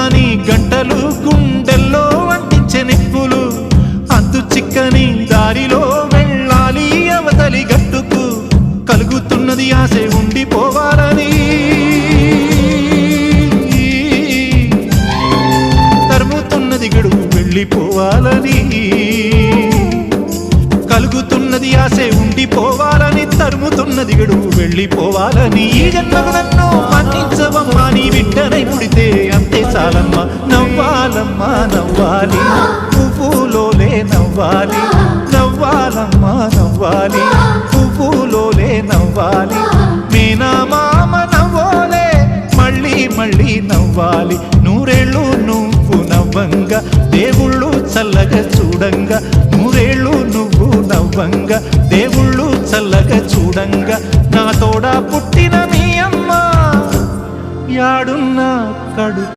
గాని గంటలు గుండెల్లో అంటించే నిప్పులు అంతు చిక్కని దారిలో వెళ్ళాలి అవతలి గట్టుకు కలుగుతున్నది ఆశే ఉండిపోవాలని తరుముతున్నది గడువు వెళ్ళిపోవాలని కలుగుతున్నది ఆశే ఉండిపోవాలని తరుముతున్నది గడువు వెళ్ళిపోవాలని ఈ జన్మకు నన్ను మన్నించవమ్మా నీ బిడ్డనై పుడితే అంతే చాలమ్మా నవ్వాలమ్మా నవ్వాలి పువ్వులోలే నవ్వాలి నవ్వాలమ్మా నవ్వాలి పువ్వులోలే నవ్వాలి మీనా మామ నవ్వోలే మళ్ళీ మళ్ళీ నవ్వాలి నూరేళ్ళు నువ్వు నవ్వంగా దేవుళ్ళు చల్లగా చూడంగా నూరేళ్ళు నువ్వు నవ్వంగా దేవుళ్ళు చల్లగా చూడంగా నా తోడ పుట్టిన మీ అమ్మ యాడున్నా కడు